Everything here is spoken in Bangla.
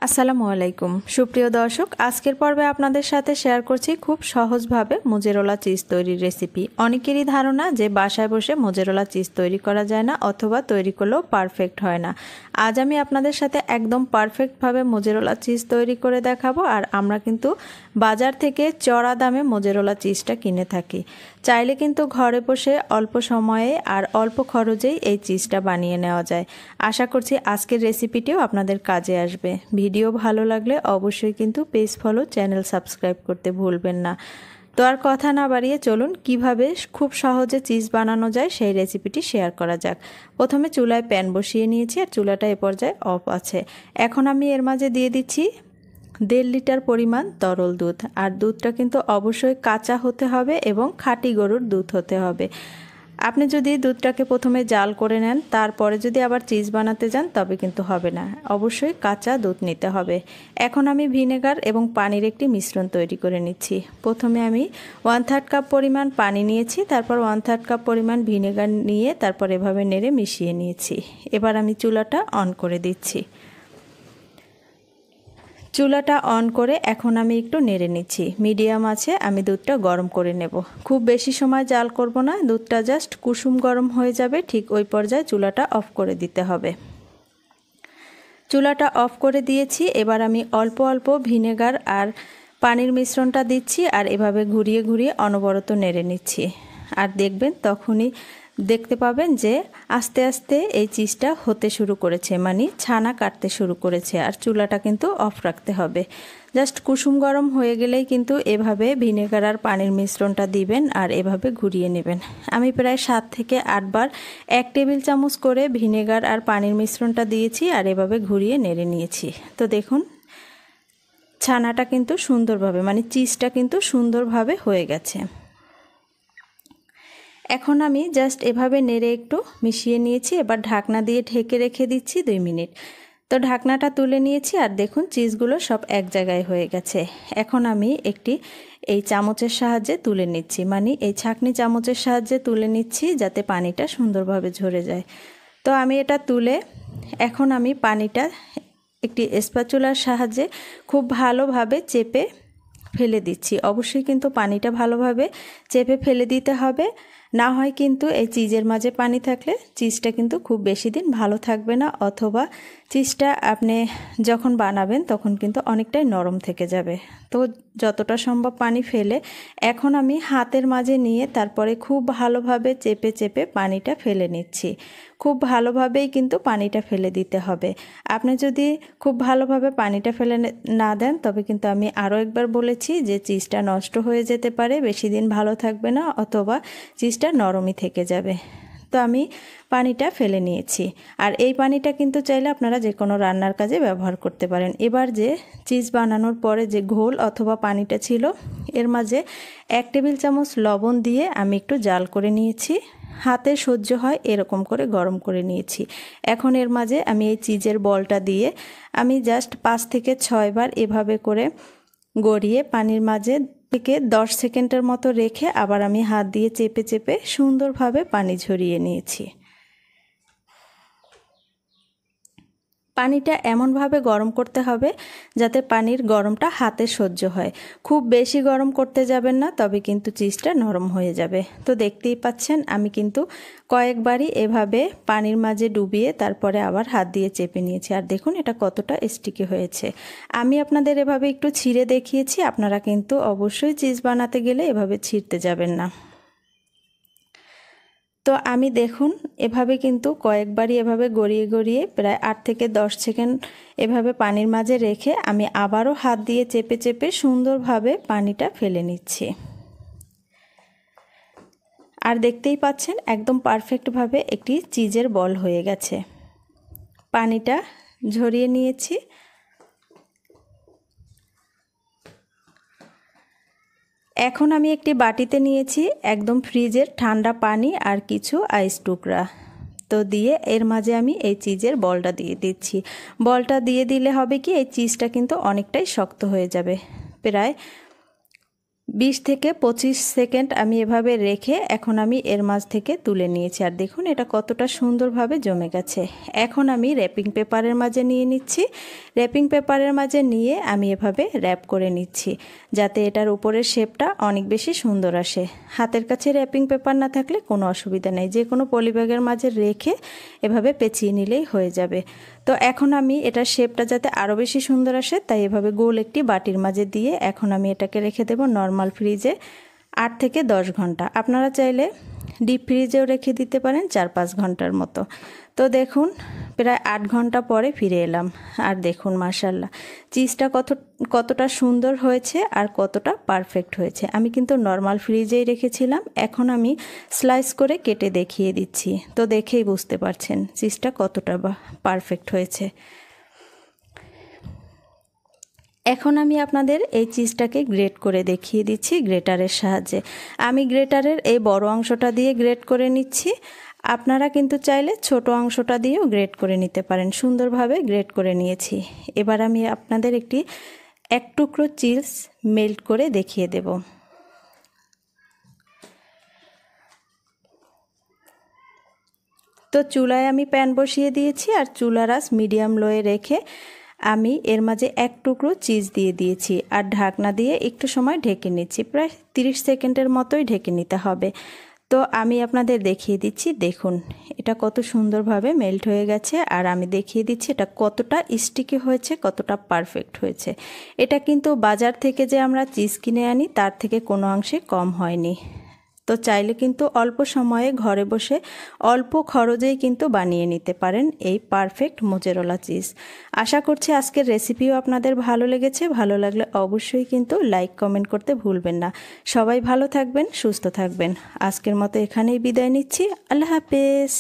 আসসালামু আলাইকুম সুপ্রিয় দর্শক, আজকের পর্বে আপনাদের সাথে শেয়ার করছি খুব সহজভাবে মোজেরেলা চিজ তৈরির রেসিপি। অনেকেরই ধারণা যে বাসায় বসে মোজেরেলা চিজ তৈরি করা যায় না অথবা তৈরি করলেও পারফেক্ট হয় না। আজ আমি আপনাদের সাথে একদম পারফেক্টভাবে মোজেরেলা চিজ তৈরি করে দেখাবো। আর আমরা কিন্তু বাজার থেকে চড়া দামে মোজেরেলা চিজটা কিনে থাকি। চাইলে কিন্তু ঘরে বসে অল্প সময়ে আর অল্প খরচেই এই চিজটা বানিয়ে নেওয়া যায়। আশা করছি আজকের রেসিপিটিও আপনাদের কাজে আসবে। ভিডিও ভালো লাগলে অবশ্যই কিন্তু পেজ ফলো, চ্যানেল সাবস্ক্রাইব করতে ভুলবেন না। তো আর কথা না বাড়িয়ে চলুন কিভাবে খুব সহজে চিজ বানানো যায় সেই রেসিপিটি শেয়ার করা যাক। প্রথমে চুলায় প্যান বসিয়ে নিয়েছি আর চুলাটা এ পর্যায়ে অফ আছে। এখন আমি এর মাঝে দিয়ে দিচ্ছি 1.5 লিটার পরিমাণ তরল দুধ। আর দুধটা কিন্তু অবশ্যই কাঁচা হতে হবে এবং খাঁটি গরুর দুধ হতে হবে। আপনি যদি দুধটাকে প্রথমে জাল করে নেন, তারপরে যদি আবার চিজ বানাতে যান তবে কিন্তু হবে না, অবশ্যই কাঁচা দুধ নিতে হবে। এখন আমি ভিনেগার এবং পানির একটি মিশ্রণ তৈরি করে নিচ্ছি। প্রথমে আমি 1/3 কাপ পরিমাণ পানি নিয়েছি, তারপর 1/3 কাপ পরিমাণ ভিনেগার নিয়ে তারপর এভাবে নেড়ে মিশিয়ে নিয়েছি। এবার আমি চুলাটা অন করে দিচ্ছি। চুলাটা অন করে এখন আমি একটু নেড়ে নিচ্ছি। মিডিয়াম আছে আমি দুধটা গরম করে নেব। খুব বেশি সময় জাল করব না, দুধটা জাস্ট কুসুম গরম হয়ে যাবে, ঠিক ওই পর্যায়ে চুলাটা অফ করে দিতে হবে। চুলাটা অফ করে দিয়েছি। এবার আমি অল্প অল্প ভিনেগার আর পানির মিশ্রণটা দিচ্ছি আর এভাবে ঘুরিয়ে ঘুরিয়ে অনবরত নেড়ে নিচ্ছি। আর দেখবেন তখনই দেখতে পাবেন যে আস্তে আস্তে এই চিজটা হতে শুরু করেছে, মানে ছানা কাটতে শুরু করেছে। আর চুলাটা কিন্তু অফ রাখতে হবে। জাস্ট কুসুম গরম হয়ে গেলেই কিন্তু এভাবে ভিনেগার আর পানির মিশ্রণটা দিবেন আর এভাবে ঘুরিয়ে নেবেন। আমি প্রায় 7 থেকে 8 বার 1 টেবিল চামচ করে ভিনেগার আর পানির মিশ্রণটা দিয়েছি আর এভাবে ঘুরিয়ে নেড়ে নিয়েছি। তো দেখুন ছানাটা কিন্তু সুন্দরভাবে, মানে চিজটা কিন্তু সুন্দরভাবে হয়ে গেছে। এখন আমি জাস্ট এভাবে নেড়ে একটু মিশিয়ে নিয়েছি। এবার ঢাকনা দিয়ে ঢেকে রেখে দিচ্ছি 2 মিনিট। তো ঢাকনাটা তুলে নিয়েছি আর দেখুন চিজগুলো সব এক জায়গায় হয়ে গেছে। এখন আমি একটি এই চামচের সাহায্যে তুলে নিচ্ছি, মানে এই ছাঁকনি চামচের সাহায্যে তুলে নিচ্ছি যাতে পানিটা সুন্দরভাবে ঝরে যায়। তো আমি এটা তুলে এখন আমি পানিটা একটি স্প্যাচুলার সাহায্যে খুব ভালোভাবে চেপে ফেলে দিচ্ছি। অবশ্যই কিন্তু পানিটা ভালোভাবে চেপে ফেলে দিতে হবে, না হয় কিন্তু এই চিজের মাঝে পানি থাকলে চিজটা কিন্তু খুব বেশি দিন ভালো থাকবে না, অথবা চিজটা আপনি যখন বানাবেন তখন কিন্তু অনেকটাই নরম থেকে যাবে। তো যতটা সম্ভব পানি ফেলে এখন আমি হাতের মাঝে নিয়ে তারপরে খুব ভালোভাবে চেপে চেপে পানিটা ফেলে নিচ্ছি। খুব ভালোভাবেই কিন্তু পানিটা ফেলে দিতে হবে। আপনি যদি খুব ভালোভাবে পানিটা ফেলে না দেন তবে কিন্তু আমি আরও একবার বলেছি যে চিজটা নষ্ট হয়ে যেতে পারে, বেশি দিন ভালো থাকবে না, অথবা চিজটা নরমই থেকে যাবে। তো আমি পানিটা ফেলে নিয়েছি। আর এই পানিটা কিন্তু চাইলে আপনারা যে কোনো রান্নার কাজে ব্যবহার করতে পারেন। এবার যে চিজ বানানোর পরে যে ঘোল অথবা পানিটা ছিল এর মাঝে 1 টেবিল চামচ লবণ দিয়ে আমি একটু জাল করে নিয়েছি। হাতে সহ্য হয় এরকম করে গরম করে নিয়েছি। এখন এর মাঝে আমি এই চিজের বলটা দিয়ে আমি জাস্ট 5 থেকে 6 বার এভাবে করে গড়িয়ে পানির মাঝে থেকে 10 সেকেন্ডের মতো রেখে আবার আমি হাত দিয়ে চেপে চেপে সুন্দরভাবে পানি ঝরিয়ে নিয়েছি। পানিটা এমনভাবে গরম করতে হবে যাতে পানির গরমটা হাতে সহ্য হয়। খুব বেশি গরম করতে যাবেন না, তবে কিন্তু চিজটা নরম হয়ে যাবে। তো দেখতেই পাচ্ছেন আমি কিন্তু কয়েকবারই এভাবে পানির মাঝে ডুবিয়ে তারপরে আবার হাত দিয়ে চেপে নিয়েছি। আর দেখুন এটা কতটা স্টিকি হয়েছে। আমি আপনাদের এভাবে একটু ছিঁড়ে দেখিয়েছি, আপনারা কিন্তু অবশ্যই চিজ বানাতে গেলে এভাবে ছিঁড়তে যাবেন না। তো আমি দেখুন এভাবে কিন্তু কয়েকবারই এভাবে গড়িয়ে গড়িয়ে প্রায় 8 থেকে 10 সেকেন্ড এভাবে পানির মাঝে রেখে আমি আবারও হাত দিয়ে চেপে চেপে সুন্দরভাবে পানিটা ফেলে নিচ্ছি। আর দেখতেই পাচ্ছেন একদম পারফেক্টভাবে একটি চিজের বল হয়ে গেছে। পানিটা ঝরিয়ে নিয়েছি। এখন আমি একটি বাটিতে নিয়েছি একদম ফ্রিজের ঠান্ডা পানি আর কিছু আইস টুকরা। তো দিয়ে এর মাঝে আমি এই চিজের বলটা দিয়ে দিচ্ছি। বলটা দিয়ে দিলে হবে কি এই চিজটা কিন্তু অনেকটাই শক্ত হয়ে যাবে। প্রায় 20 থেকে 25 সেকেন্ড আমি এভাবে রেখে এখন আমি এর মাঝ থেকে তুলে নিয়েছি। আর দেখুন এটা কতটা সুন্দরভাবে জমে গেছে। এখন আমি র্যাপিং পেপারের মাঝে নিয়ে নিচ্ছি। র্যাপিং পেপারের মাঝে নিয়ে আমি এভাবে র্যাপ করে নিচ্ছি, যাতে এটার উপরের শেপটা অনেক বেশি সুন্দর আসে। হাতের কাছে র্যাপিং পেপার না থাকলে কোনো অসুবিধা নেই, যে কোনো পলিব্যাগের মাঝে রেখে এভাবে পেঁচিয়ে নিলেই হয়ে যাবে। তো এখন আমি এটার শেপটা যাতে আরও বেশি সুন্দর আসে, তাই এভাবে গোল একটি বাটির মাঝে দিয়ে এখন আমি এটাকে রেখে দেব নর্মাল ফ্রিজে 8 থেকে 10 ঘন্টা। আপনারা চাইলে ডিপ ফ্রিজেও রেখে দিতে পারেন 4-5 ঘন্টার মতো। তো দেখুন প্রায় 8 ঘন্টা পরে ফিরে এলাম, আর দেখুন মাশাআল্লাহ চিজটা কতটা সুন্দর হয়েছে আর কতটা পারফেক্ট হয়েছে। আমি কিন্তু নর্মাল ফ্রিজেই রেখেছিলাম। এখন আমি স্লাইস করে কেটে দেখিয়ে দিচ্ছি, তো দেখেই বুঝতে পারছেন চিজটা কতটা পারফেক্ট হয়েছে। এখন আমি আপনাদের এই চিজটাকে গ্রেট করে দেখিয়ে দিচ্ছি গ্রেটারের সাহায্যে। আমি গ্রেটারের এই বড় অংশটা দিয়ে গ্রেট করে নিচ্ছি। আপনারা কিন্তু চাইলে ছোট অংশটা দিয়েও গ্রেট করে নিতে পারেন। সুন্দরভাবে গ্রেট করে নিয়েছি। এবার আমি আপনাদের এক টুকরো চিজ মেল্ট করে দেখিয়ে দেব। তো চুলায় আমি প্যান বসিয়ে দিয়েছি, আর চুলার আঁচ মিডিয়াম লোয়ে রেখে আমি এর মাঝে এক টুকরো চিজ দিয়ে দিয়েছি, আর ঢাকনা দিয়ে একটু সময় ঢেকে নিচ্ছি। প্রায় 30 সেকেন্ডের মতোই ঢেকে নিতে হবে। তো আমি আপনাদের দেখিয়ে দিচ্ছি, দেখুন এটা কত সুন্দরভাবে মেল্ট হয়ে গেছে। আর আমি দেখিয়ে দিচ্ছি এটা কতটা স্টিকি হয়েছে, কতটা পারফেক্ট হয়েছে। এটা কিন্তু বাজার থেকে যে আমরা চিজ কিনে আনি তার থেকে কোনো অংশে কম হয়নি। তো চাইলে কিন্তু অল্প সময়ে ঘরে বসে অল্প খরচেই কিন্তু বানিয়ে নিতে পারেন এই পারফেক্ট মোজারেলা চিজ। আশা করছি আজকের রেসিপিও আপনাদের ভালো লেগেছে। ভালো লাগলে অবশ্যই কিন্তু লাইক কমেন্ট করতে ভুলবেন না। সবাই ভালো থাকবেন, সুস্থ থাকবেন। আজকের মতো এখানেই বিদায় নিচ্ছি। আল্লাহ হাফেজ।